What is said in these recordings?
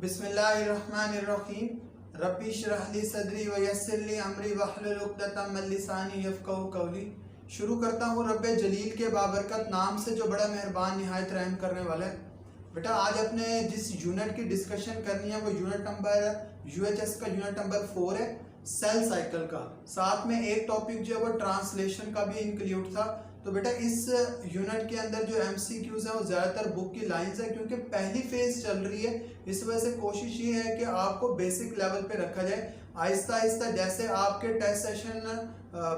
बिस्मिल्लाहिर्रहमानिर्रहीम रब्बी इश्रह ली सदरी व यस्सिर ली अमरी वहलुल उक़दतम मिन लिसानी यफ़क़हू क़ौली। शुरू करता हूँ रब्बे जलील के बाबरकत नाम से जो बड़ा मेहरबान निहायत रहम करने वाला है। बेटा आज अपने जिस यूनिट की डिस्कशन करनी है वो यूनिट नंबर यूएचएस का यूनिट नंबर 4 है, सेल साइकिल का। साथ में एक टॉपिक जो है वो ट्रांसलेशन का भी इंक्लूड था। तो बेटा इस यूनिट के अंदर जो एमसीक्यूज है वो ज़्यादातर बुक की लाइंस है, क्योंकि पहली फेज चल रही है। इस वजह से कोशिश ये है कि आपको बेसिक लेवल पे रखा जाए। आहिस्ता आहिस्ता जैसे आपके टेस्ट सेशन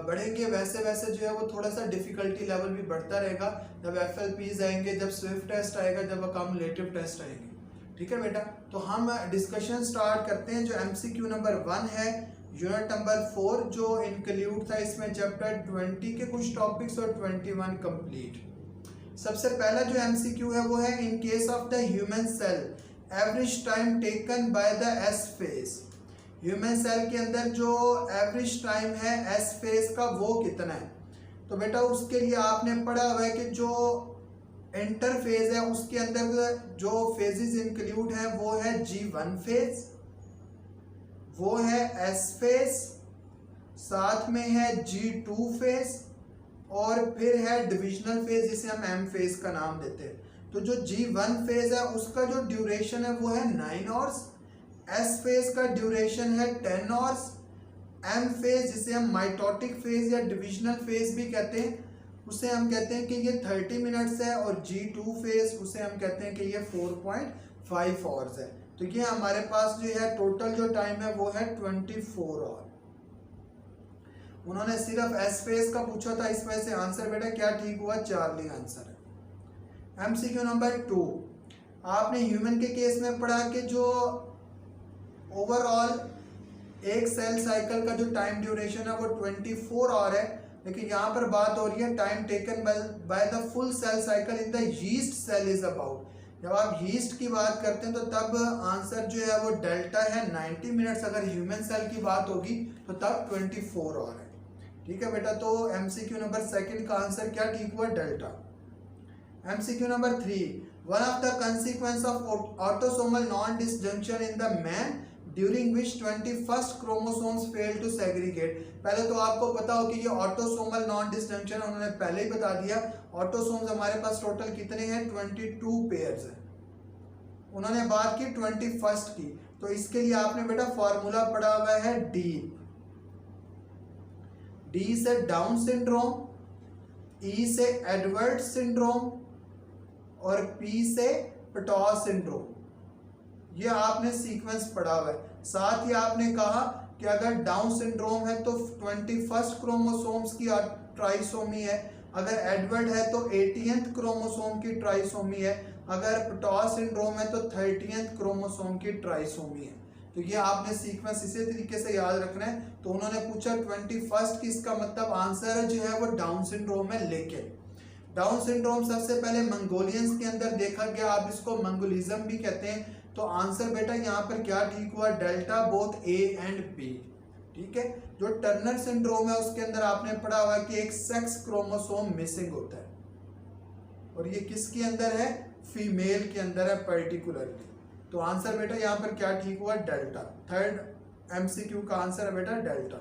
बढ़ेंगे वैसे वैसे जो है वो थोड़ा सा डिफिकल्टी लेवल भी बढ़ता रहेगा। जब एफएलपीज आएंगे, जब स्विफ्ट टेस्ट आएगा, जब अकामुलेटिव टेस्ट आएंगे। ठीक है बेटा, तो हम डिस्कशन स्टार्ट करते हैं। जो एमसीक्यू नंबर 1 है यूनिट नंबर 4, जो इंक्लूड था इसमें चैप्टर 20 के कुछ टॉपिक्स और 21 कंप्लीट। सबसे पहला जो एमसीक्यू है वो है in case of the human cell average time taken by the S phase. Human cell के अंदर जो एवरेज टाइम है एस फेज का वो कितना है। तो बेटा उसके लिए आपने पढ़ा हुआ है कि जो इंटरफेज है उसके अंदर जो फेजेस इंक्लूड है वो है G1 फेज, वो है एस फेज, साथ में है G2 फेज और फिर है डिविजनल फेज जिसे हम एम फेज का नाम देते हैं। तो जो G1 फेज है उसका जो ड्यूरेशन है वो है 9 आवर्स, एस फेज का ड्यूरेशन है 10 आवर्स, एम फेज जिसे हम माइटोटिक फेज या डिविजनल फेज भी कहते हैं उसे हम कहते हैं कि ये 30 मिनट्स है, और G2 फेज उसे हम कहते हैं कि ये 4.5 आवर्स है। तो ये हमारे पास जो है टोटल जो टाइम है वो है 24 आवर। उन्होंने सिर्फ एस फेज का पूछा था, इस वजह से आंसर बेटा क्या ठीक हुआ, चार्ली आंसर है। एमसीक्यू नंबर 2, आपने ह्यूमन के केस में पढ़ा कि जो ओवरऑल एक सेल साइकिल का जो टाइम ड्यूरेशन है वो 24 आवर है, लेकिन यहाँ पर बात हो रही है time taken by the full cell cycle in the yeast cell is about. जब आप यीस्ट की बात करते हैं तो तब आंसर जो है वो डेल्टा है 90 मिनट्स। अगर ह्यूमन सेल की बात होगी तो तब 24 आवर है। ठीक है बेटा, तो एमसीक्यू नंबर 2 का आंसर क्या ठीक हुआ, delta. MCQ number 3, one of the consequence of autosomal non disjunction in the man during which 21st chromosomes fail to segregate. पहले तो आपको पता हो कि ये ऑटोसोमल नॉन डिसजंक्शन उन्होंने पहले ही बता दिया। ऑटोसोम्स हमारे पास टोटल कितने हैं, 22 पेयर्स हैं। उन्होंने बात की 21st की, तो इसके लिए आपने बेटा फॉर्मूला पढ़ा हुआ है डी से डाउन सिंड्रोम, ई से एडवर्ड सिंड्रोम और पी से पटॉ सिंड्रोम। ये आपने सीक्वेंस पढ़ा हुआ है। साथ ही आपने कहा कि अगर डाउन सिंड्रोम है तो 21st क्रोमोसोम्स की ट्राइसोमी है, अगर एडवर्ड है तो 18th क्रोमोसोम की ट्राइसोमी है, अगर पटॉ सिंड्रोम है तो 30th क्रोमोसोम की ट्राइसोमी है। तो ये आपने सीक्वेंस इसी तरीके से याद रखना है। तो उन्होंने पूछा 21st की, इसका मतलब आंसर जो है वो डाउन सिंड्रोम है। लेकिन डाउन सिंड्रोम सबसे पहले मंगोलियंस के अंदर देखा गया, आप इसको मंगोलिज्म भी कहते हैं। तो आंसर बेटा यहाँ पर क्या ठीक हुआ, delta, both A and B. ठीक है, जो टर्नर सिंड्रोम है उसके अंदर आपने पढ़ा हुआ कि एक सेक्स क्रोमोसोम मिसिंग होता है, और ये किसके अंदर है, फीमेल के अंदर है पर्टिकुलरली। तो आंसर बेटा यहाँ पर क्या ठीक हुआ, डेल्टा। थर्ड एमसीक्यू का आंसर है बेटा delta.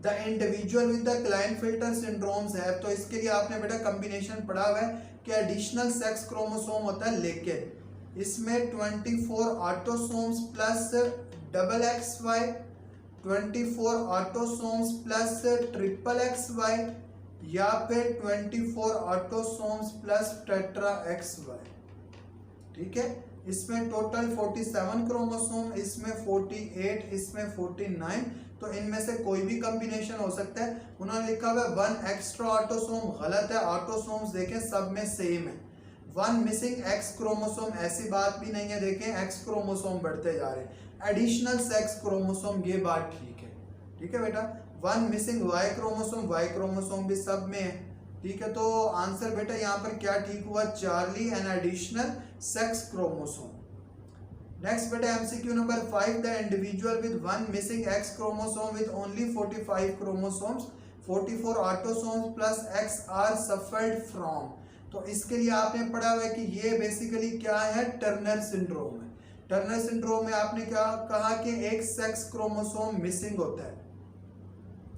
The individual with the Klinefelter syndromes है, तो इसके लिए आपने बेटा कॉम्बिनेशन पढ़ा हुआ है कि एडिशनल सेक्स क्रोमोसोम होता है, लेकिन इसमें 24 autosomes plus double XY, 24 autosomes plus triple XY या फिर 24 ऑटोसोम्स प्लस टेट्रा XY। ठीक है, इसमें टोटल 47 क्रोमोसोम, इसमें 48, इसमें 49। तो इनमें से कोई भी कॉम्बिनेशन हो सकता है। उन्होंने लिखा हुआ 1 एक्स्ट्रा ऑटोसोम, गलत है। ऑटोसोम्स देखें सब में सेम है। 1 मिसिंग X क्रोमोसोम, ऐसी बात भी नहीं है। देखें X क्रोमोसोम बढ़ते जा रहे हैं। एडिशनल सेक्स क्रोमोसोम, ये बात ठीक है। ठीक है बेटा, 1 missing Y chromosome, Y chromosome भी सब में है। ठीक है, तो आंसर बेटा यहाँ पर क्या ठीक हुआ, Charlie, an additional sex chromosome. Next बेटा MCQ number 5, the individual with 1 missing X chromosome with only 45 chromosomes, 44 autosomes plus X are suffered from. तो इसके लिए आपने पढ़ा हुआ है कि ये बेसिकली क्या है, टर्नर सिंड्रोम है। टर्नर सिंड्रोम में आपने क्या कहा कि एक सेक्स क्रोमोसोम मिसिंग होता है,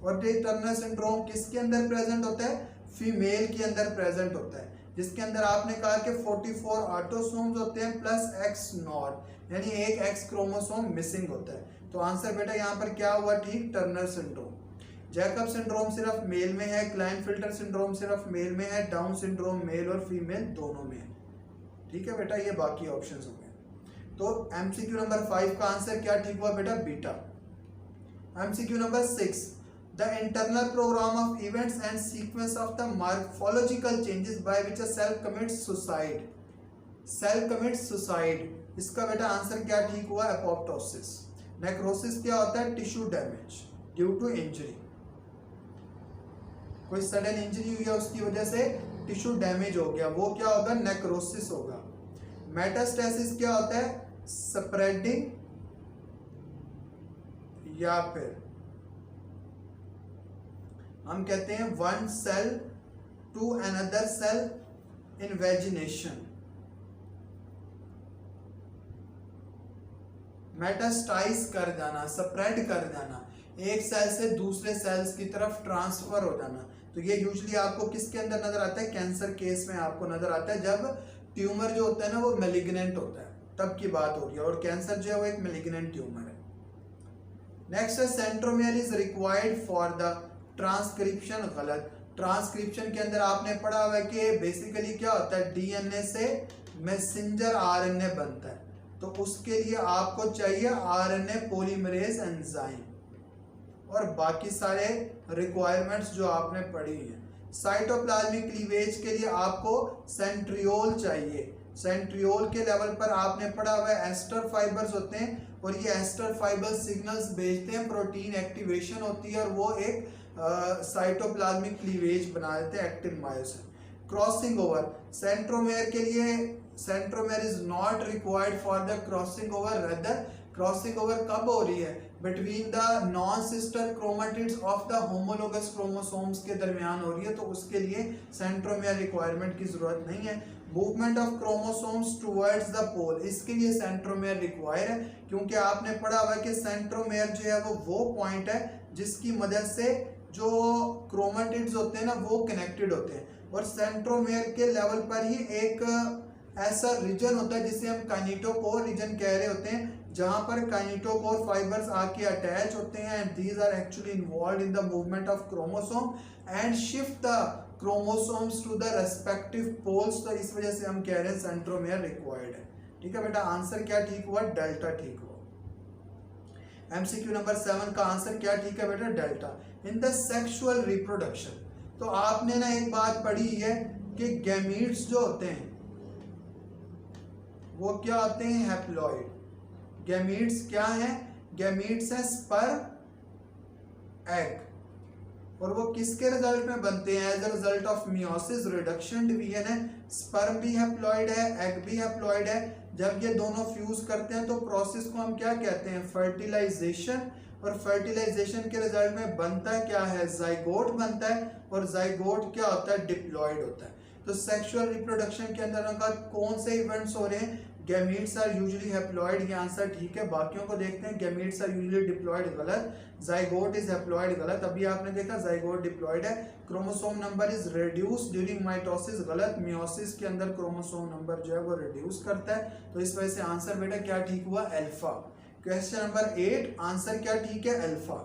और ये टर्नर सिंड्रोम किसके अंदर प्रेजेंट होता है? फीमेल के अंदर प्रेजेंट होता है, जिसके अंदर आपने कहा कि 44 ऑटोसोम्स होते हैं प्लस एक्स नॉट, यानी एक एक्स क्रोमोसोम मिसिंग होता है। तो आंसर बेटा यहाँ पर क्या हुआ? ठीक, टर्नर सिंड्रोम। जैकब सिंड्रोम सिर्फ मेल में है, क्लाइनफिल्टर सिंड्रोम सिर्फ मेल में है, डाउन सिंड्रोम मेल और फीमेल दोनों में है। ठीक है बेटा, ये बाकी ऑप्शंस हो गए। तो एमसीक्यू नंबर 5 का आंसर क्या ठीक हुआ बेटा? Beta. MCQ number 6, the internal program of events and sequence of the morphological changes by which a cell commits suicide. Cell commits suicide, इसका बेटा आंसर क्या ठीक हुआ? एपोप्टोसिस। नेक्रोसिस क्या होता है? Tissue damage due to injury, कोई sudden injury हुई है उसकी वजह से टिश्यू डैमेज हो गया, वो क्या होगा? नेक्रोसिस होगा। मेटास्टेसिस क्या होता है? स्प्रेडिंग या फिर हम कहते हैं one cell to another cell invagination. Metastasize कर जाना, स्प्रेड कर जाना, एक सेल से दूसरे सेल्स की तरफ ट्रांसफर हो जाना। तो ये यूजुअली आपको किसके अंदर नजर आता है? कैंसर केस में आपको नजर आता है, जब ट्यूमर जो होता है ना वो मैलिग्नेंट होता है, तब की बात हो रही है, और कैंसर जो है वो एक मैलिग्नेंट ट्यूमर है। नेक्स्ट है centromere is required for the transcription. गलत। ट्रांसक्रिप्शन के अंदर आपने पढ़ा हुआ है कि बेसिकली क्या होता है? डीएनए से मैसेंजर आरएनए बनता है, तो उसके लिए आपको चाहिए आरएनए पॉलीमरेज एंजाइम, और बाकी सारे रिक्वायरमेंट्स जो आपने पढ़ी हैं। साइटोप्लाज्मिक क्लीवेज के लिए आपको सेंट्रियोल चाहिए, सेंट्रियोल के लेवल पर आपने पढ़ा हुआ है एस्टर फाइबर्स होते हैं, और ये एस्टर फाइबर सिग्नल्स भेजते हैं, प्रोटीन एक्टिवेशन होती है, और वो एक साइटोप्लाज्मिक क्लीवेज बना देते हैं, actin myosin. Crossing over, centromere के लिए centromere is not required for the crossing over, rather crossing over कब हो रही है? Between the non sister chromatids of the homologous chromosomes के दरमियान हो रही है, तो उसके लिए सेंट्रोमेयर रिक्वायरमेंट की जरूरत नहीं है। Movement of chromosomes towards the pole, इसके लिए सेंट्रोमेयर रिक्वायर है, क्योंकि आपने पढ़ा हुआ है कि सेंट्रोमेयर जो है वो पॉइंट है जिसकी मदद से जो क्रोमेटिड्स होते हैं ना वो कनेक्टेड होते हैं, और सेंट्रोमेयर के लेवल पर ही एक ऐसा रीजन होता है जिसे हम काइनेटोकोर रीजन कह रहे होते हैं, जहां पर काइनेटोकोर फाइबर्स आके अटैच होते हैं, and these are actually involved in the movement of chromosome and shift the chromosomes to the respective poles. तो इस वजह से हम कह रहे हैं सेंट्रोमेयर रिक्वायर्ड है। ठीक है बेटा, आंसर क्या ठीक हुआ? डेल्टा ठीक हुआ। एमसीक्यू नंबर 7 का आंसर क्या ठीक है बेटा? Delta. In the sexual reproduction, तो आपने ना एक बात पढ़ी है कि गैमीट्स जो होते हैं वो क्या होते हैं? हैप्लॉइड। गैमीट्स क्या हैं? गैमीट्स है स्पर्म, एग, और वो किसके रिजल्ट में बनते हैं? As a result of meiosis, reduction, division है। स्पर्म भी हैप्लॉइड है, एग भी हैप्लॉइड है। जब ये दोनों फ्यूज करते हैं तो प्रोसेस को हम क्या कहते हैं? फर्टिलाइजेशन। और फर्टिलाइजेशन के रिजल्ट में बनता है क्या है? जाइगोट बनता है, और जाइगोट क्या होता है? डिप्लॉइड होता है। तो सेक्सुअल रिप्रोडक्शन के अंदर उनका कौन से इवेंट्स हो रहे हैं? गैमीट्स आर यूजुअली हैप्लॉइड, ये आंसर ठीक है। बाकियों को देखते हैं। गैमीट्स आर यूजुअली डिप्लॉइड, गलत। जाइगोट इज हैप्लॉइड, गलत। अभी आपने देखा जाइगोट डिप्लॉइड है। Chromosome number is reduce during mitosis, गलत। मियोसिस के अंदर क्रोमोसोम नंबर जो है वो रिड्यूस करता है, तो इस वजह से आंसर बेटा क्या ठीक हुआ? अल्फा। क्वेश्चन नंबर 8, आंसर क्या ठीक है? अल्फा।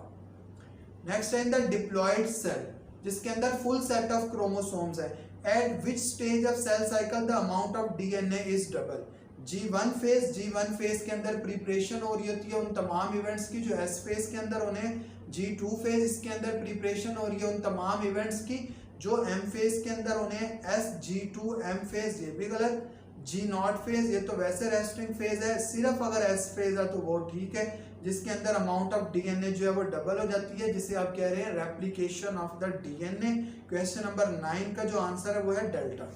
नेक्स्ट है द डिप्लॉइड सेल, जिसके अंदर फुल सेट ऑफ क्रोमोसोम्स है। At which stage of cell cycle the amount of DNA is double? G1 phase, G1 phase के अंदर प्रिपरेशन हो रही होती है उन तमाम इवेंट्स की जो S फेज के अंदर उन्हें। G2 फेज इसके अंदर प्रिपरेशन हो रही है उन तमाम इवेंट्स की जो M फेज के अंदर उन्हें S, G2 M फेज, ये भी गलत। G0 फेज, ये तो वैसे रेस्टिंग फेज है, सिर्फ अगर S फेज है तो वो ठीक है, जिसके अंदर अमाउंट ऑफ डीएनए जो है वो डबल हो जाती है, जिसे आप कह रहे हैं replication of the DNA. Question number 9 का जो आंसर है वो है delta.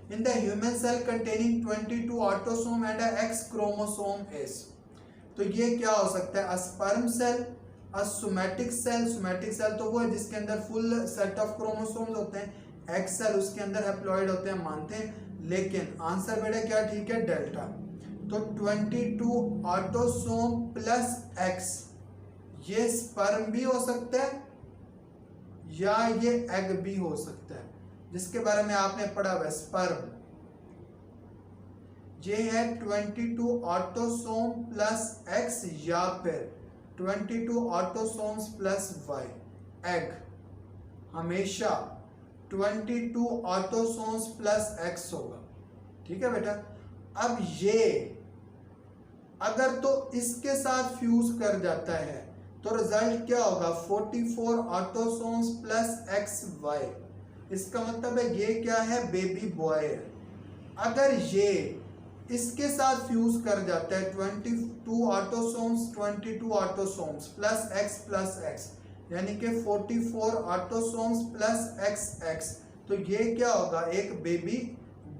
In the human cell containing 22 autosome and a X chromosome is, तो ये क्या हो सकता है? Sperm cell, somatic cell. Somatic cell तो वो है जिसके अंदर फुल सेट ऑफ क्रोमोसोम्स होते हैं। एक्स सेल उसके अंदर हैप्लॉइड होते हैं, मानते हैं, लेकिन आंसर बेटा क्या ठीक है? डेल्टा। तो 22 ऑटोसोम प्लस एक्स, ये स्पर्म भी हो सकता है या ये एग भी हो सकता है, जिसके बारे में आपने पढ़ा हुआ है स्पर्म। ये है 22 ऑटोसोम प्लस एक्स या फिर 22 ऑटोसोम्स प्लस वाई। एग हमेशा 22 ऑटोसोम्स प्लस एक्स होगा, ठीक है बेटा। अब ये अगर तो इसके साथ फ्यूज कर जाता है तो रिजल्ट क्या होगा, 44 ऑटोसोम्स प्लस एक्स वाई। इसका मतलब है ये क्या है, बेबी बॉय है। अगर ये इसके साथ फ्यूज कर जाता है 22 ऑटोसोम्स प्लस एक्स यानी कि 44 ऑटोसोम्स प्लस एक्स, तो ये क्या होगा, एक बेबी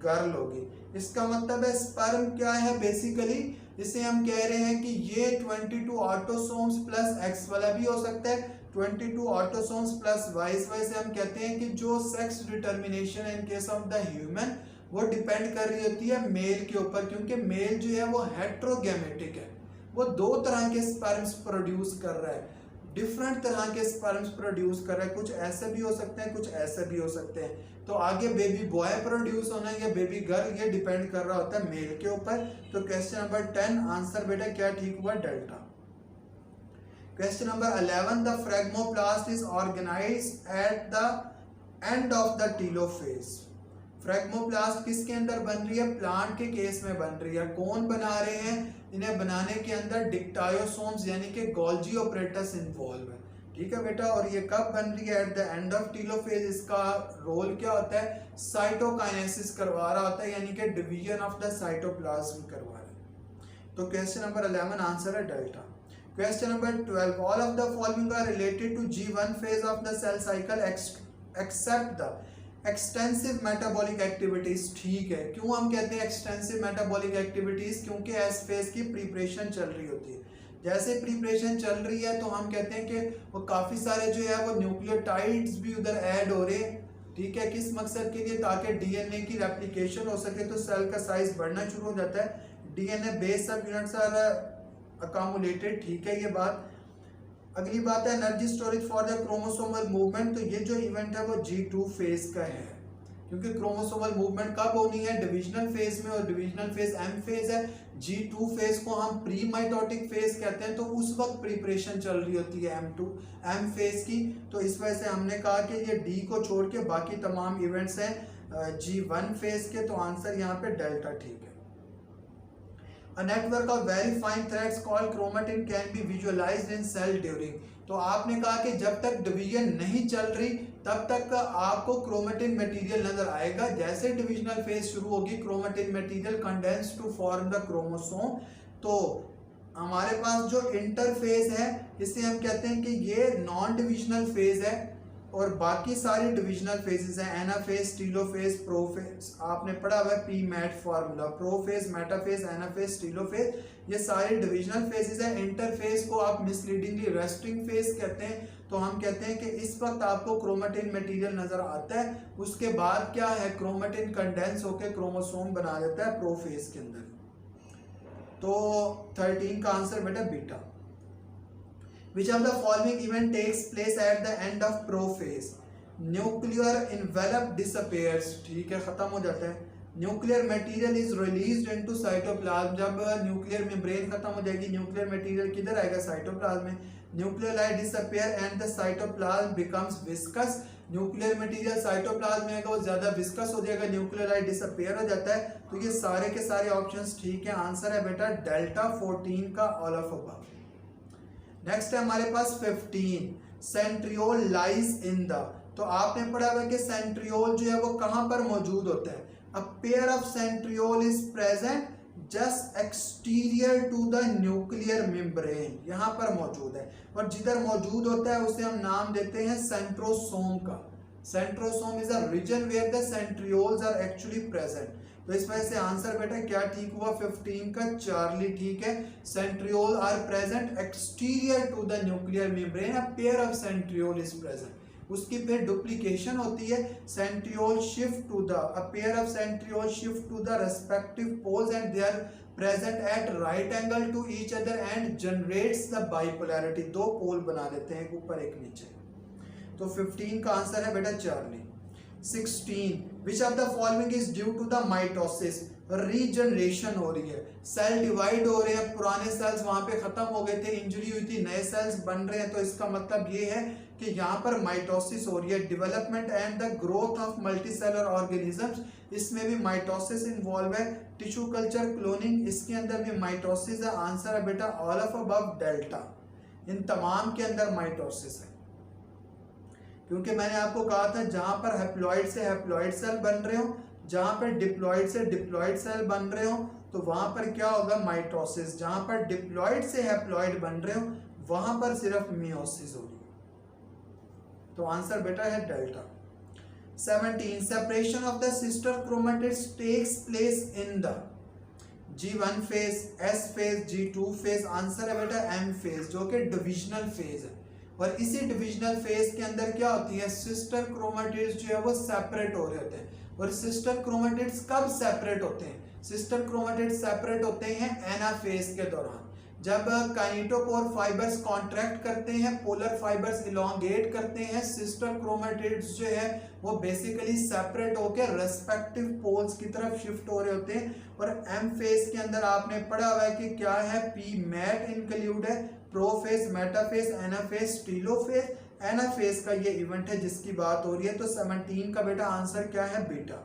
गर्ल होगी। इसका मतलब है स्पर्म क्या है, बेसिकली इसे हम कह रहे हैं कि ये 22 ऑटोसोम्स प्लस एक्स वाला भी हो सकता है, 22 ऑटोसोम्स प्लस वाई। इस वजह से हम कहते हैं कि जो sex determination in case of the human वो डिपेंड कर रही होती है मेल के ऊपर, क्योंकि मेल जो है वो हेट्रोगैमेटिक है, वो दो तरह के स्पर्म्स प्रोड्यूस कर रहा है, डिफरेंट तरह के स्पर्म्स प्रोड्यूस कर रहा है। कुछ ऐसे भी हो सकते हैं, कुछ ऐसे भी हो सकते हैं। तो आगे बेबी बॉय प्रोड्यूस होना है या बेबी गर्ल, ये डिपेंड कर रहा होता है मेल के ऊपर। तो क्वेश्चन नंबर 10 आंसर बेटा क्या ठीक हुआ, delta. Question number 11 the phragmoplast is organised at the end of the telophase. Phragmoplast किसके अंदर बन रही है, प्लांट के केस में बन रही है। कौन बना रहे हैं, इन्हें बनाने के अंदर डिक्टायोसोम्स यानी कि गोल्जी ऑपरेटस इन्वॉल्व है, ठीक है बेटा। और ये कब बन रही है, eight the end of telophase. इसका रोल क्या होता है, साइटोकाइनेसिस करवा रहा होता है, यानी कि डिवीजन ऑफ द साइटोप्लाज्म करवा रहा है। तो क्वेश्चन नंबर 11 आंसर है delta. Question number 12 all of the following are related to G1 phase of the cell cycle except the extensive metabolic activities. ठीक है, क्यों हम कहते हैं एक्सटेंसिव मेटाबॉलिक एक्टिविटीज, क्योंकि एस फेज की प्रिपरेशन चल रही होती है। जैसे प्रिपरेशन चल रही है तो हम कहते हैं कि वो काफ़ी सारे जो है वो न्यूक्लियोटाइड्स भी उधर ऐड हो रहे हैं, ठीक है। किस मकसद के लिए, ताकि डीएनए की रेप्लिकेशन हो सके, तो सेल का साइज बढ़ना शुरू हो जाता है। डीएनए बेस सब यूनिट्स आर अकामुलेटेड, ठीक है ये बात। अगली बात है energy storage for the chromosomal movement. तो ये जो इवेंट है वो G2 फेज का है, क्योंकि क्रोमोसोमल मूवमेंट कब होनी है, डिविजनल फेज में, और डिविजनल फेज M फेज है। G2 फेज को हम प्री माइटोटिक फेज कहते हैं, तो उस वक्त प्रिपरेशन चल रही होती है M फेज की। तो इस वजह से हमने कहा कि ये D को छोड़ के बाकी तमाम इवेंट्स हैं G1 फेज के। तो आंसर यहाँ पे डेल्टा ठीक है। A network of very fine threads called chromatin can be visualized in cell during। तो आपने कहा कि जब तक डिवीजन नहीं चल रही तब तक आपको क्रोमेटिन मटेरियल नजर आएगा। जैसे डिविजनल फेज शुरू होगी, chromatin material condense to form the chromosome. तो हमारे पास जो इंटरफेज है इसे हम कहते हैं कि ये नॉन डिविजनल फेज है, और बाकी सारी डिविजनल फेजेस हैं, एनाफेज, टीलोफेज, प्रोफेज। आपने पढ़ा हुआ है P MAT formula, prophase, metaphase, anaphase, telophase, ये सारे डिविजनल फेजेस हैं। इंटरफेज को आप मिसलीडिंगली रेस्टिंग फेज कहते हैं। तो हम कहते हैं कि इस वक्त आपको क्रोमेटिन मटेरियल नजर आता है, उसके बाद क्या है, क्रोमेटिन कंडेंस होकर क्रोमोसोम बना देता है प्रोफेज के अंदर। तो 13 का आंसर बेटा beta. Which of the following event takes place at the end of prophase? Nuclear envelope disappears, ठीक है, खत्म हो जाता है। Nuclear material is released into cytoplasm। जब न्यूक्लियर मेम्ब्रेन खत्म हो जाएगी, न्यूक्लियर मटेरियल किधर आएगा, साइटोप्लाज्म में। न्यूक्लियोलाइट disappear and the cytoplasm becomes viscous। Nuclear material cytoplasm में आएगा, वो ज्यादा विस्कस हो जाएगा, न्यूक्लियोलाइट डिसअपियर हो जाता है। तो ये सारे के सारे ऑप्शंस ठीक है। आंसर है बेटा डेल्टा 14 का ऑल ऑफ अबव। नेक्स्ट है हमारे पास 15 सेंट्रियोल लाइज इन द। तो आपने पढ़ा हुआ कि सेंट्रियोल जो है वो कहां पर मौजूद होता है। A pair of centriole is present just exterior to the nuclear membrane, यहां पर मौजूद है। और जिधर मौजूद होता है उसे हम नाम देते हैं सेंट्रोसोम का। Centrosome is a region where the centrioles are actually present. तो इस वजह से आंसर बेटा क्या ठीक हुआ, 15 का चार्ली ठीक है। Centriole are present exterior to the nuclear membrane, a pair of centriole is present. उसकी फिर डुप्लीकेशन होती है, centriole shift to the a pair of centriole shift to the respective poles and they are present at right angle to each other and generates the bipolarity, दो pole बना देते हैं, एक ऊपर एक नीचे। तो 15 का आंसर है बेटा Charlie. 16 which of the following is due to the mitosis, regeneration हो रही है, सेल डिवाइड हो रहे हैं, पुराने सेल्स वहां पे खत्म हो गए थे, इंजरी हुई थी, नए सेल्स बन रहे हैं, तो इसका मतलब ये है कि यहाँ पर माइटोसिस हो रही है। Development and the growth of multicellular organisms, इसमें भी माइटोसिस इन्वॉल्व है। टिश्यू कल्चर क्लोनिंग, इसके अंदर भी माइटोसिस है। आंसर है बेटा ऑल ऑफ अबव डेल्टा, इन तमाम के अंदर माइटोसिस है। क्योंकि मैंने आपको कहा था जहां पर हैप्लॉइड से हैप्लॉइड सेल बन रहे हो, जहां पर डिप्लॉइड से डिप्लॉइड सेल बन रहे हो, तो वहां पर क्या होगा, माइटोसिस। जहां पर डिप्लॉइड से हैप्लॉइड बन रहे हो वहां पर सिर्फ मियोसिस हो रही है। तो आंसर बेटा है delta. 17 separation of the sister chromatids takes place in the G1 phase, S phase, G2 phase. Answer है बेटा M फेज, जो कि डिविजनल फेज है। और इसी डिविजनल फेज के अंदर क्या होती है, सिस्टर क्रोमेटिड्स जो है वो सेपरेट हो रहे होते हैं। और सिस्टर क्रोमेटिड्स कब सेपरेट होते हैं, सिस्टर क्रोमेटिड्स सेपरेट होते हैं एनाफेज के दौरान, जब काइनेटोकोर फाइबर्स कॉन्ट्रैक्ट करते हैं, पोलर फाइबर्स इलोंगेट करते हैं, सिस्टर क्रोमेटिड्स जो है वो बेसिकली सेपरेट होकर रेस्पेक्टिव पोल्स की तरफ शिफ्ट हो रहे होते हैं। और एम फेज के अंदर आपने पढ़ा हुआ है कि क्या है, पी मैट इंक्लूड है, prophase, metaphase, anaphase, telophase. Anaphase का ये इवेंट है जिसकी बात हो रही है। तो 17 का बेटा आंसर क्या है, beta.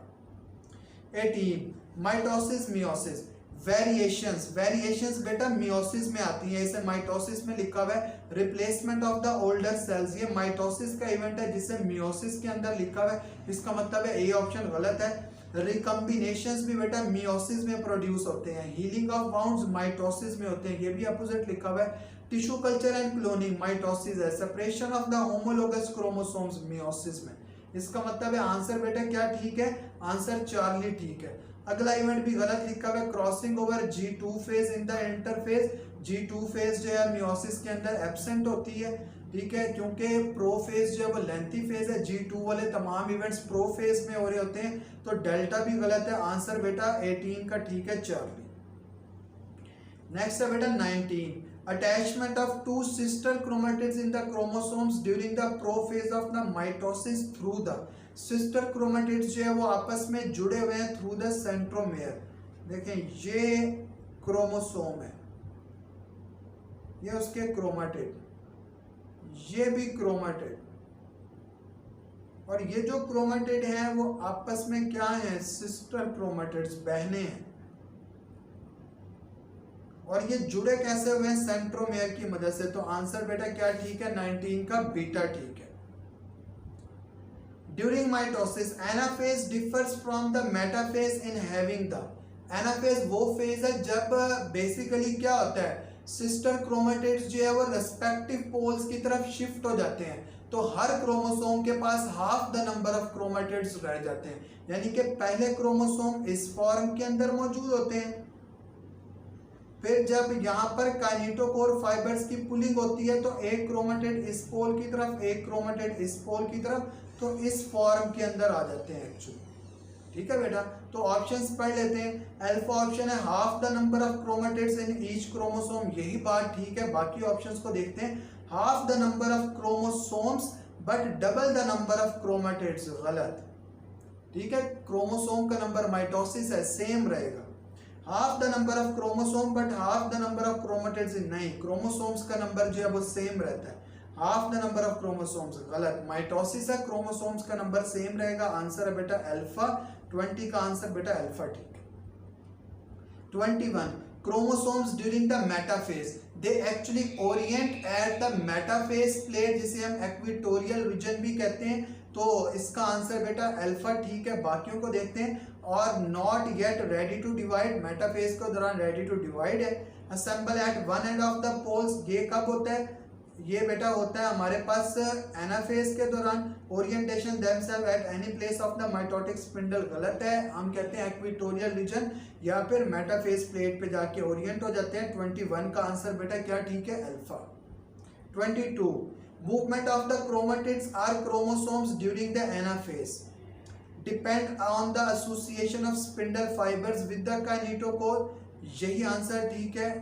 18 mitosis meiosis, variations, variations बेटा मियोसिस में आती है, इसे माइटोसिस में लिखा हुआ है। Replacement of the older cells, ये माइटोसिस का इवेंट है जिसे मियोसिस के अंदर लिखा हुआ है, इसका मतलब है ए ऑप्शन गलत है। रिकम्बिनेशंस भी बेटा मियोसिस में प्रोड्यूस होते हैं। हीलिंग ऑफ बाउंड्स माइटोसिस में होते हैं, ये भी अपोजिट लिखा हुआ है। Tissue culture and cloning mitosis है। Separation of the homologous chromosomes meiosis में, इसका मतलब है आंसर बेटा क्या ठीक है, आंसर चार्ली ठीक है। अगला इवेंट भी गलत लिखा हुआ है, crossing over G2 phase in the interphase. G2 phase जो है मियोसिस के अंदर एब्सेंट होती है, ठीक है, क्योंकि प्रोफेज जो है वो लेंथी फेज है। G2 वाले तमाम इवेंट्स प्रोफेज में हो रहे होते हैं, तो डेल्टा भी गलत है। आंसर बेटा 18 का ठीक है, चार्ली। नेक्स्ट है बेटा 19 attachment of two sister chromatids in the chromosomes during the prophase of the mitosis through the, sister chromatids जो है वो आपस में जुड़े हुए हैं थ्रू द सेंट्रोमेयर। देखें ये क्रोमोसोम है, ये उसके क्रोमेटिड, ये भी क्रोमेटिड, और ये जो क्रोमेटिड हैं वो आपस में क्या हैं, सिस्टर क्रोमेटिड्स, बहनें हैं। और ये जुड़े कैसे हुए हैं, सेंट्रोमेयर की मदद से। तो आंसर बेटा क्या ठीक है, 19 का बीटा ठीक है। During mitosis anaphase differs from the metaphase in having the, anaphase वो फेज है जब बेसिकली क्या होता है, सिस्टर क्रोमेटिड्स जो है वो रेस्पेक्टिव पोल्स की तरफ शिफ्ट हो जाते हैं। तो हर क्रोमोसोम के पास half the number of chromatids रह जाते हैं, यानी कि पहले क्रोमोसोम इस फॉर्म के अंदर मौजूद होते हैं, फिर जब यहाँ पर काइनेटोकोर फाइबर्स की पुलिंग होती है तो एक क्रोमेटिड इस पोल की तरफ, एक क्रोमेटिड इस पोल की तरफ, तो इस फॉर्म के अंदर आ जाते हैं एक्चुअली, ठीक है बेटा। तो ऑप्शंस पढ़ लेते हैं। अल्फा ऑप्शन है half the number of chromatids in each chromosome, यही बात ठीक है। बाकी ऑप्शंस को देखते हैं। Half the number of chromosomes but double the number of chromatids, गलत, ठीक है। क्रोमोसोम का नंबर माइटोसिस है, सेम रहेगा। Half the number of chromosome but half the number of chromatids, नहीं, क्रोमोसोम्स का नंबर जो है वो सेम रहता है। Half the number of chromosomes, गलत, माइटोसिस है, क्रोमोसोम्स का नंबर सेम रहेगा। आंसर है बेटा अल्फा। 20 का आंसर बेटा अल्फा ठीक है। 21 chromosomes during the metaphase they actually Orient at the metaphase plate, जिसे हम इक्वेटोरियल रीजन भी कहते हैं। तो इसका आंसर बेटा अल्फा ठीक है। बाकियों को देखते हैं। और not yet ready to divide, metaphase के दौरान रेडी टू डिवाइड है। Assemble at one end of the poles, ये कब होता है, ये बेटा होता है हमारे पास एनाफेज के दौरान। Orientation themselves at any place of the mitotic spindle, गलत है, हम कहते हैं इक्वेटोरियल रीजन या फिर मेटाफेज प्लेट पे जाके ओरिएंट हो जाते हैं। 21 का आंसर बेटा क्या ठीक है, alpha. 22 movement of the chromatids are chromosomes during the anaphase depend on the association of spindle fibres with the kinetochore. यही आंसर ठीक है।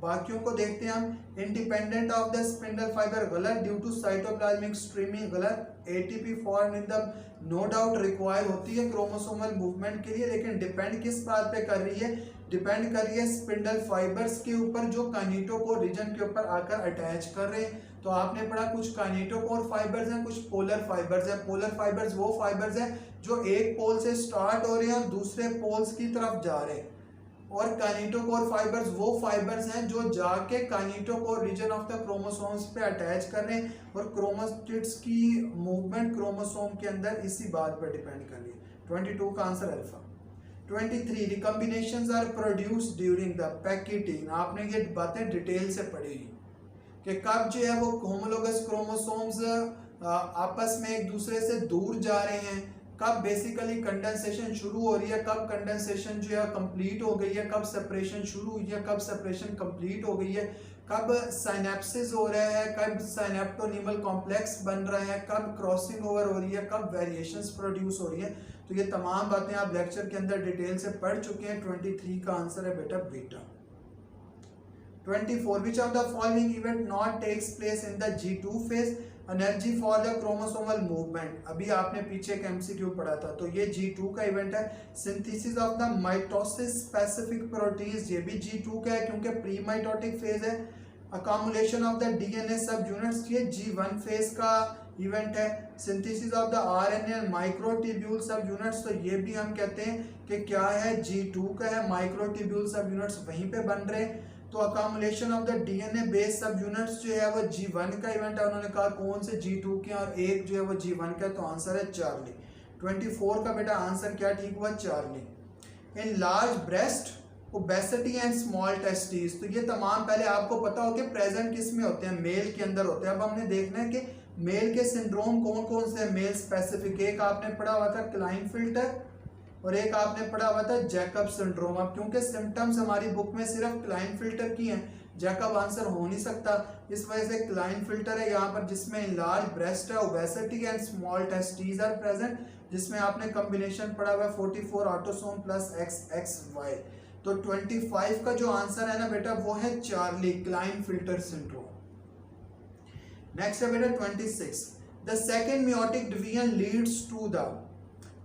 बाकियों को देखते हैं हम। Independent of the spindle fibre गलत, ड्यू टू साइटोप्लाज्मिक स्ट्रीमिंग गलत, ATP form in the no doubt require होती है क्रोमोसोमल मूवमेंट के लिए, लेकिन डिपेंड किस बात पे कर रही है, डिपेंड कर रही है स्पिंडल फाइबर्स के ऊपर जो काइनेटोकोर रीजन के ऊपर आकर अटैच कर रहे हैं। तो आपने पढ़ा कुछ काइनेटोकोर फाइबर्स हैं, कुछ पोलर फाइबर्स हैं। पोलर फाइबर्स वो फाइबर्स हैं जो एक पोल से स्टार्ट हो रहे हैं और दूसरे पोल्स की तरफ जा रहे हैं, और काइनेटोकोर फाइबर्स वो फाइबर्स हैं जो जाके kinetochore region of the chromosomes पे अटैच कर रहे हैं, और क्रोमेटिड्स की मूवमेंट क्रोमोसोम के अंदर इसी बात पर डिपेंड कर रही है। 22 का answer alpha. 23 recombinations are produced during the pachytene. आपने ये बातें डिटेल से पढ़ी कि कब जो है वो होमोलोगस क्रोमोसोम्स आपस में एक दूसरे से दूर जा रहे हैं, कब बेसिकली कंडेंसेशन शुरू हो रही है, कब कंडेंसेशन जो है कंप्लीट हो गई है, कब सेपरेशन शुरू हुई है, कब सेपरेशन कंप्लीट हो गई है, कब साइनेप्सिस हो रहा है, कब साइनेप्टोनिमल कॉम्प्लेक्स बन रहा है, कब क्रॉसिंग ओवर हो रही है, कब वेरिएशंस प्रोड्यूस हो रही है। तो ये तमाम बातें आप लेक्चर के अंदर डिटेल से पढ़ चुके हैं। 23 का आंसर है बेटा beta. 24 which of the following event not takes place in the G2 phase, energy for the chromosomal movement. अभी आपने पीछे एक एमसीक्यू पढ़ा था, तो ये G2 का इवेंट है। Synthesis of the mitosis specific proteins, ये भी G2 का है क्योंकि प्री माइटोटिक फेज है। अकामुलेशन ऑफ द डीएनए सब यूनिट्स, ये G1 फेज का इवेंट है। Synthesis of the RNA microtubule सब यूनिट्स, तो ये भी हम कहते हैं कि क्या है, G2 का है। माइक्रोट्यूब्यूल सब यूनिट्स वहीं पे बन रहे हैं। तो accumulation of the DNA base सब यूनिट्स जो है वो G1 का इवेंट है। उन्होंने कहा कौन से G2 के, और एक जो है वो G1 का, तो आंसर है चार्ली। 24 का बेटा आंसर क्या ठीक हुआ, Charlie. In large breast obesity and small testis, तो ये तमाम पहले आपको पता हो कि प्रेजेंट किस में होते हैं, मेल के अंदर होते हैं। अब हमने देखना है कि मेल के सिंड्रोम कौन कौन से, मेल स्पेसिफिक। एक आपने पढ़ा हुआ था क्लाइनफिल्टर, और एक आपने पढ़ा हुआ था जैकब सिंड्रोम। अब क्योंकि सिम्टम्स हमारी बुक में सिर्फ क्लाइनफिल्टर की हैं, जैकब आंसर हो नहीं सकता, इस वजह से क्लाइनफिल्टर है यहाँ पर, जिसमें लार्ज ब्रेस्ट है, obesity and small testes are present, जिसमें आपने कॉम्बिनेशन पढ़ा हुआ है 44 ऑटोसोम प्लस XXY। तो 25 का जो आंसर है ना बेटा वो है चार्ली, क्लाइनफिल्टर सिंड्रोम। नेक्स्ट है बेटा 26, the second meiotic division leads to the,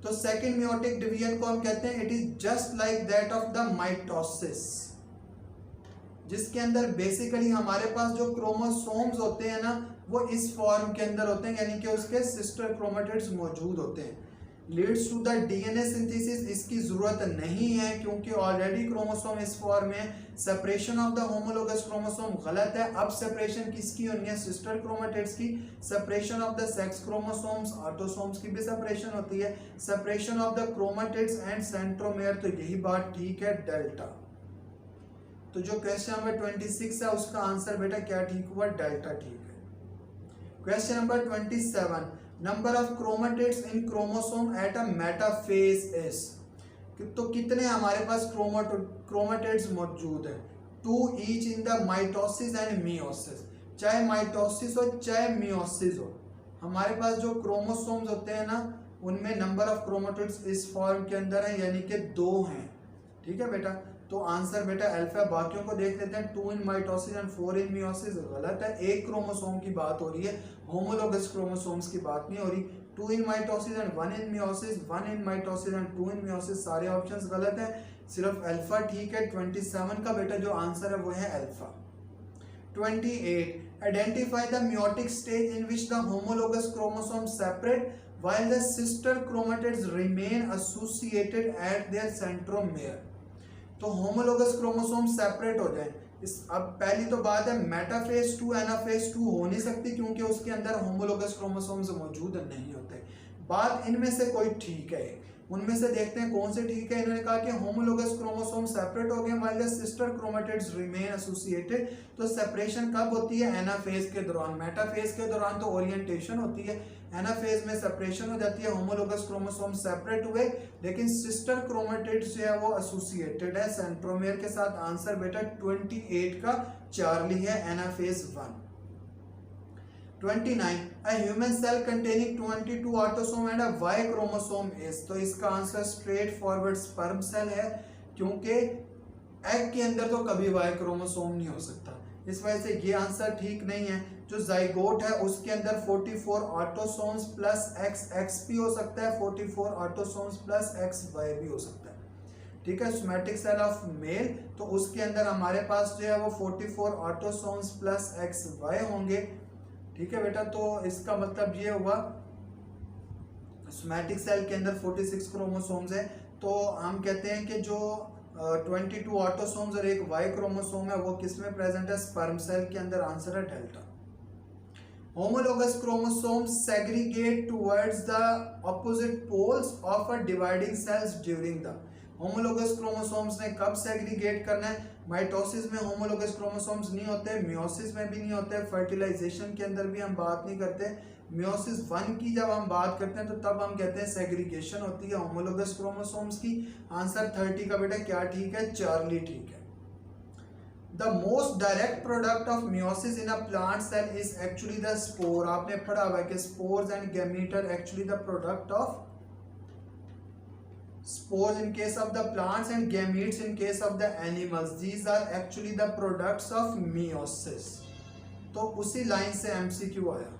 तो सेकेंड मियोटिक डिवीजन को हम कहते हैं it is just like that of the mitosis, जिसके अंदर बेसिकली हमारे पास जो क्रोमोसोम्स होते हैं ना वो इस फॉर्म के अंदर होते हैं, यानी कि उसके सिस्टर क्रोमेटिड्स मौजूद होते हैं। Leads to the DNA synthesis, इसकी जरूरत नहीं है क्योंकि ऑलरेडी क्रोमोसोम इस फॉर्म में। Separation of the homologous chromosome गलत है। अब सेपरेशन किसकी होनी है, सिस्टर क्रोमेटिड्स की। Separation of the sex chromosomes, autosomes की भी सेपरेशन होती है। Separation of the chromatids and centromere, तो यही बात ठीक है, डेल्टा। तो जो क्वेश्चन नंबर 26 है उसका आंसर बेटा क्या ठीक हुआ, डेल्टा ठीक है। Question number 27, number of chromatids in chromosome at a metaphase is, तो कितने हमारे पास क्रोमेटिड्स मौजूद है, 2 each in the mitosis and meiosis. चाहे माइटोसिस हो चाहे मियोसिस हो, हमारे पास जो क्रोमोसोम्स होते हैं ना उनमें नंबर ऑफ क्रोमेटिड्स इस फॉर्म के अंदर है, यानी कि 2 हैं। ठीक है बेटा, तो आंसर बेटा अल्फा। बाकियों को देख लेते हैं, 2 इन माइटोसिस एंड 4 इन मियोसिस गलत है। एक क्रोमोसोम की बात हो रही है, होमोलोगस क्रोमोसोम्स की बात नहीं हो रही। 2 इन mitosis and 1 in meiosis, 1 in mitosis and 2 in meiosis, सारे ऑप्शंस गलत हैं, सिर्फ अल्फा ठीक है। 27 का बेटा जो आंसर है वो है alpha. 28, identify the meiotic stage in which the homologous chromosome separate while the sister chromatids remain associated at their centromere। तो होमोलोगस क्रोमोसोम सेपरेट हो जाए, इस अब पहली तो बात है मेटाफेज 2 एनाफेज 2 हो नहीं सकती क्योंकि उसके अंदर होमोलोगस क्रोमोसोम्स मौजूद नहीं होते। बात इनमें से कोई ठीक है, उनमें से देखते हैं कौन से ठीक है। इन्होंने कहा कि होमोलोगस क्रोमोसोम सेपरेट हो गए while the sister chromatids remain associated. तो सेपरेशन कब होती है, एनाफेज के दौरान। मेटाफेज के दौरान तो ओरिएंटेशन होती है, एनाफेज में सेपरेशन हो जाती है, होमोलोगस क्रोमोसोम सेपरेट हुए, लेकिन सिस्टर क्रोमेटिड्स जो है वो एसोसिएटेड है सेंट्रोमेयर के साथ। आंसर बेटा 28 का चार्ली है, anaphase 1। 29 a human cell containing 22 autosome and a Y chromosome is. तो इसका answer straightforward sperm cell है, क्योंकि एग के अंदर तो कभी Y क्रोमोसोम नहीं हो सकता, इस वजह से ये आंसर ठीक नहीं है। जो जाइगोट है उसके अंदर 44 ऑटोसोम्स प्लस XX भी हो सकता है, 44 ऑटोसोम्स प्लस XY भी हो सकता है। ठीक है, सोमैटिक सेल ऑफ मेल, तो उसके अंदर हमारे पास जो है वो 44 ऑटोसोम्स प्लस XY होंगे। ठीक है बेटा, तो इसका मतलब ये हुआ सोमैटिक सेल के अंदर 46 क्रोमोसोम्स है, तो हम कहते हैं कि जो 22 ऑटोसोम्स और एक Y क्रोमोसोम है वो किस में प्रेजेंट है, स्पर्म सेल के अंदर। आंसर है delta. Homologous chromosomes segregate towards the opposite poles of a dividing cells during the. Homologous chromosomes ने कब सेग्रीगेट करना है? माइटोसिस में होमोलोगस क्रोमोसोम्स नहीं होते, मियोसिस में भी नहीं होते, फर्टिलाइजेशन के अंदर भी हम बात नहीं करते। मियोसिस 1 की जब हम बात करते हैं तो तब हम कहते हैं सेग्रीगेशन होती है होमोलोगस क्रोमोसोम्स की। आंसर 30 का बेटा क्या ठीक है, चार्ली ठीक है। The most direct product of meiosis in a plant cell is actually the spore। आपने पढ़ा हुआ है कि spores and gamete are actually the product of spores in case of the plants and gametes in case of the animals। These are actually the products of meiosis। तो उसी line से MCQ आया।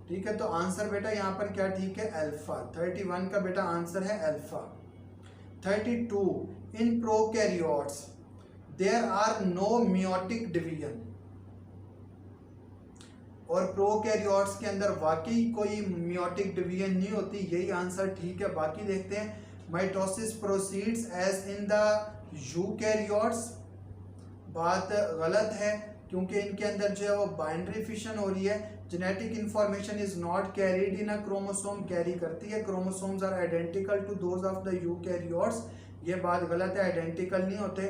ठीक है, तो आंसर बेटा यहाँ पर क्या ठीक है, अल्फा। 31 का बेटा आंसर है alpha. 32 in prokaryotes there are no meiotic division. और प्रोकैरियोट्स के अंदर वाकई कोई मियोटिक डिवीजन नहीं होती, यही आंसर ठीक है। बाकी देखते हैं। Mitosis proceeds as in the eukaryotes, बात गलत है क्योंकि इनके अंदर जो है वो बाइनरी फिशन हो रही है। Genetic information is not carried in a chromosome, carry करती है। Chromosomes are identical to those of the eukaryotes, ये बात गलत है, आइडेंटिकल नहीं होते।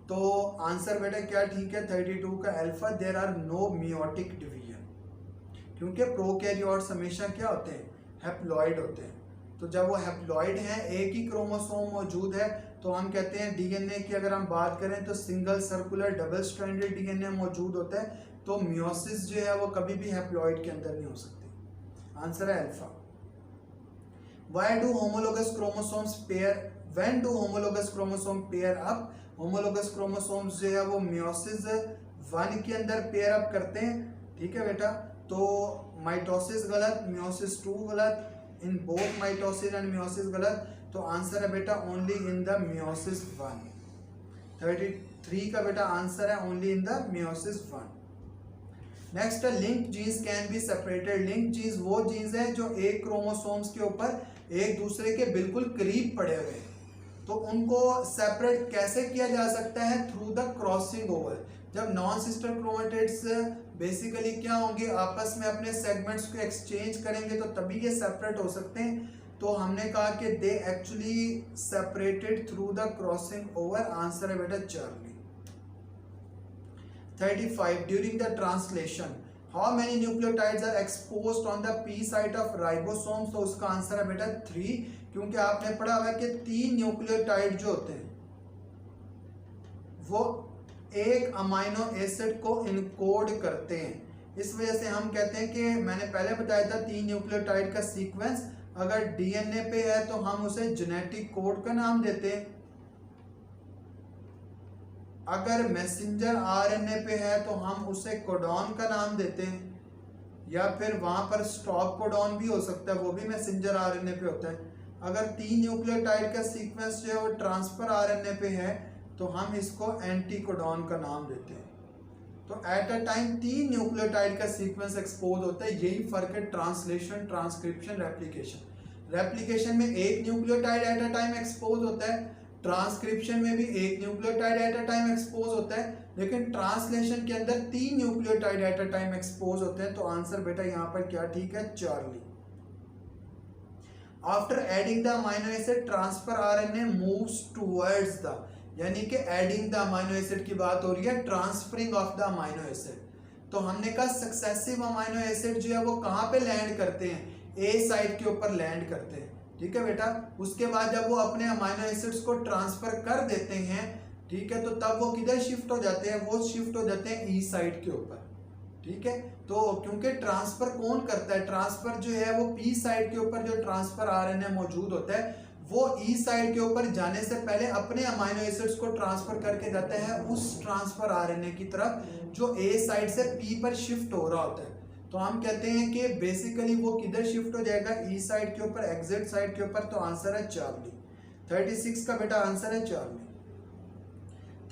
तो आंसर बेटा क्या ठीक है, 32 का alpha. There are no meiotic division, क्योंकि प्रोकैरियोट्स हमेशा क्या होते हैं, हैप्लॉइड होते हैं। तो जब वो हैप्लॉइड हैं, एक ही क्रोमोसोम मौजूद है, तो हम कहते हैं डीएनए की अगर हम बात करें तो single circular double stranded DNA मौजूद होता है। तो मियोसिस जो है वो कभी भी हैप्लॉइड के अंदर नहीं हो सकती। आंसर है alpha. Why do homologous chromosomes pair, when do homologous chromosome pair up? Homologous chromosomes जो है वो मियोसिस 1 के अंदर पेयर अप करते हैं। ठीक है बेटा, तो माइटोसिस गलत, मियोसिस 2 गलत, in both mitosis and meiosis गलत। तो आंसर है बेटा ओनली इन द मियोसिस 1। 33 का बेटा आंसर है only in the meiosis 1। Next, link genes can be separated. Link genes वो जीन्स हैं जो एक क्रोमोसोम्स के ऊपर एक दूसरे के बिल्कुल करीब पड़े हुए हैं, तो उनको सेपरेट कैसे किया जा सकता है? Through the crossing over. जब नॉन सिस्टर क्रोमेटिड्स बेसिकली क्या होंगे, आपस में अपने सेगमेंट्स को एक्सचेंज करेंगे, तो तभी ये सेपरेट हो सकते हैं। तो हमने कहा कि they actually separated through the crossing over. Answer है बेटा Charlie. 35 during the translation how many nucleotides are exposed on the P site of ribosomes? तो उसका आंसर है बेटा 3, क्योंकि आपने पढ़ा हुआ है कि 3 न्यूक्लियोटाइड जो होते हैं वो एक अमाइनो एसिड को इनकोड करते हैं। इस वजह से हम कहते हैं कि मैंने पहले बताया था 3 न्यूक्लियोटाइड का सीक्वेंस अगर डीएनए पे है तो हम उसे जेनेटिक कोड का नाम देते हैं। अगर मैसेंजर आरएनए पे है तो हम उसे कोडॉन का नाम देते हैं, या फिर वहां पर स्टॉप कोडॉन भी हो सकता है, वो भी मैसेंजर आरएनए पे होता है। अगर 3 न्यूक्लियोटाइड का सीक्वेंस जो है वो ट्रांसफर आरएनए पे है तो हम इसको एंटी कोडॉन का नाम देते हैं। तो एट अ टाइम 3 न्यूक्लियोटाइड का सीक्वेंस एक्सपोज होता है, यही फर्क है ट्रांसलेशन, ट्रांसक्रिप्शन, रेप्लिकेशन। रेप्लिकेशन में एक nucleotide at a time expose होता है, ट्रांसक्रिप्शन में भी एक nucleotide at a time expose होता है, लेकिन ट्रांसलेशन के अंदर 3 nucleotide at a time expose होते हैं। तो आंसर बेटा यहाँ पर क्या ठीक है, Charlie. After adding the amino acid transfer RNA moves towards the, यानी कि एडिंग द अमाइनो एसिड की बात हो रही है, transferring of the amino acid. तो हमने कहा सक्सेसिव अमाइनो एसिड जो है वो कहाँ पे लैंड करते हैं, ए साइड के ऊपर लैंड करते हैं। ठीक है बेटा, उसके बाद जब वो अपने अमाइनो एसिड्स को ट्रांसफर कर देते हैं, ठीक है, तो तब वो किधर शिफ्ट हो जाते हैं, वो शिफ्ट हो जाते हैं ई साइड के ऊपर। ठीक है। तो क्योंकि ट्रांसफर कौन करता है, ट्रांसफर जो है वो पी साइड के ऊपर जो ट्रांसफर आरएनए मौजूद होता है वो ई साइड के ऊपर जाने से पहले अपने अमाइनो एसिड्स को ट्रांसफर करके जाता है उस ट्रांसफर आरएनए की तरफ जो ए साइड से पी पर शिफ्ट हो रहा होता है। तो हम कहते हैं कि बेसिकली वो किधर शिफ्ट हो जाएगा, ई साइड के ऊपर, एग्जिट साइड के ऊपर। तो आंसर है चार्ली। 36 का बेटा आंसर है चार्ली।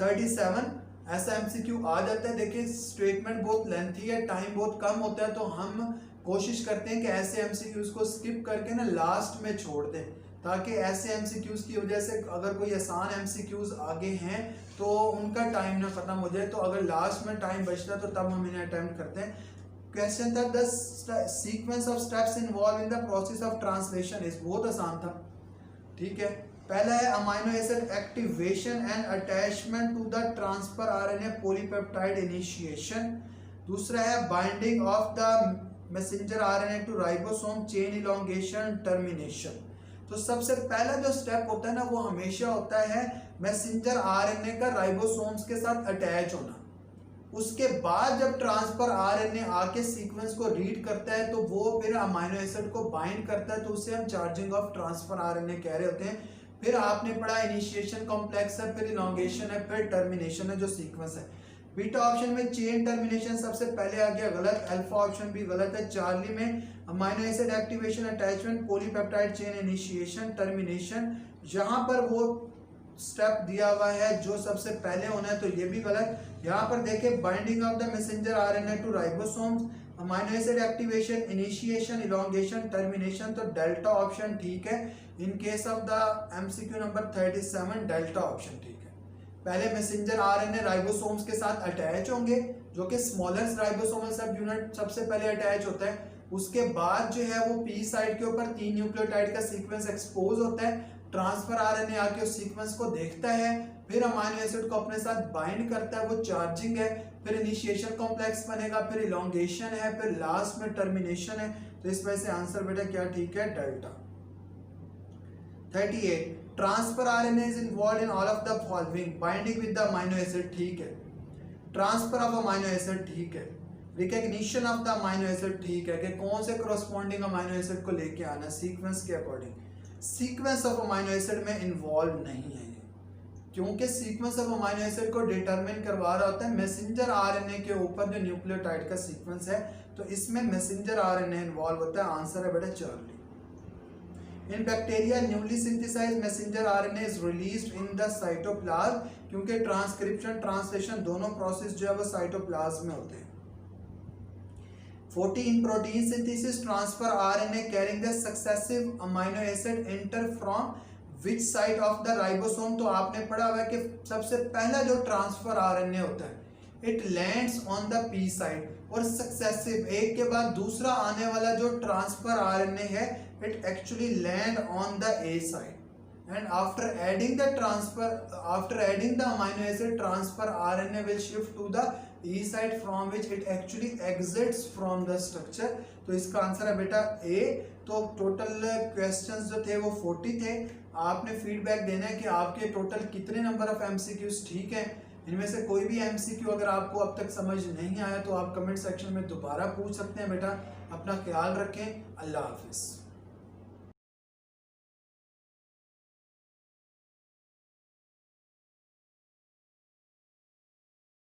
37 ऐसा एमसीक्यू आ जाता है। देखिए स्टेटमेंट बहुत लेंथी है, टाइम बहुत कम होता है, तो हम कोशिश करते हैं कि ऐसे एमसीक्यूज को स्किप करके ना लास्ट में छोड़ दें, ताकि ऐसे एमसीक्यूज की वजह से अगर कोई आसान एमसीक्यूज आगे हैं तो उनका टाइम ना खत्म हो जाए। तो अगर लास्ट में टाइम बचता है तो तब हम इन्हें अटेम्प्ट करते हैं। क्वेश्चन था the sequence of steps involve in the process of translation is, बहुत आसान था। ठीक है, पहला है amino acid activation and attachment to the transfer RNA polypeptide initiation. दूसरा है binding of the messenger RNA to ribosome chain elongation termination. तो सबसे पहला जो स्टेप होता है ना वो हमेशा होता है मैसेंजर आरएनए का राइबोसोम्स के साथ अटैच होना। उसके बाद जब ट्रांसफर आरएनए आके सीक्वेंस को रीड करता है तो वो फिर अमाइनो एसिड को बाइंड करता है, तो उसे हम चार्जिंग ऑफ ट्रांसफर आरएनए कह रहे होते हैं। फिर आपने पढ़ा इनिशिएशन कॉम्प्लेक्स है, फिर इलोंगेशन है, फिर टर्मिनेशन है जो सीक्वेंस है। बीटा ऑप्शन में चेन टर्मिनेशन सबसे पहले आ गया, गलत। अल्फा ऑप्शन भी गलत है। चार्ली में amino acid activation attachment polypeptide chain initiation termination, यहाँ पर वो स्टेप दिया हुआ है जो सबसे पहले होना है, तो ये भी गलत। यहाँ पर देखें binding of the messenger RNA to ribosomes, amino acid activation, initiation, elongation, termination, तो डेल्टा ऑप्शन ठीक है। In case of the MCQ number 37 delta option ठीक है। पहले मैसेंजर आरएनए राइबोसोम्स के साथ अटैच होंगे, जो कि स्मॉलेस्ट राइबोसोमल सब यूनिट सबसे पहले अटैच होता है। उसके बाद जो है वो पी साइड के ऊपर 3 न्यूक्लियोटाइड का सीक्वेंस एक्सपोज होता है। ट्रांसफर आरएनए आके उस सीक्वेंस को देखता है, फिर अमाइनो एसिड को अपने साथ बाइंड करता है, वो चार्जिंग है। फिर इनिशिएशन कॉम्प्लेक्स बनेगा, फिर इलोंगेशन है, फिर लास्ट में टर्मिनेशन है। तो इस वजह से आंसर बेटा क्या ठीक है, delta. 38 transfer RNA is involved in all of the following, binding with the amino acid ठीक है, ट्रांसफर ऑफ अमाइनो एसिड ठीक है, recognition of the amino acid ठीक है, कि कौन से करस्पॉन्डिंग अमाइनो एसिड को लेके आना सीक्वेंस के according. Sequence of amino acid में इन्वॉल्व नहीं है ये, क्योंकि सीक्वेंस ऑफ अमाइनो एसिड को डिटरमिन करवा रहा होता है मैसेंजर आरएनए के ऊपर जो न्यूक्लियोटाइड का सीक्वेंस है, तो इसमें मैसेंजर आरएनए इन्वॉल्व होता है। आंसर है बेटा Charlie. In bacteria newly synthesised messenger RNA is released in the cytoplasm, क्योंकि ट्रांसक्रिप्शन ट्रांसलेशन दोनों प्रोसेस जो है वो साइटोप्लाज्म में होते हैं। 40 in protein synthesis transfer RNA carrying the successive amino acid enter from which site of the ribosome। तो आपने पढ़ा हुआ है कि सबसे पहला जो ट्रांसफर आरएनए होता है it lands on the P side, और सक्सेसिव एक के बाद दूसरा आने वाला जो ट्रांसफर आरएनए है it actually land on the A side, and after adding the amino acid transfer RNA will shift to the E side from which it actually exits from the structure। तो इसका answer है बेटा ए। तो total questions जो थे वो 40 थे। आपने फीडबैक देना है कि आपके टोटल कितने नंबर ऑफ एमसीक्यूज ठीक है। इनमें से कोई भी एमसीक्यू अगर आपको अब तक समझ नहीं आया तो आप कमेंट सेक्शन में दोबारा पूछ सकते हैं। बेटा अपना ख्याल रखें, अल्लाह हाफिज़।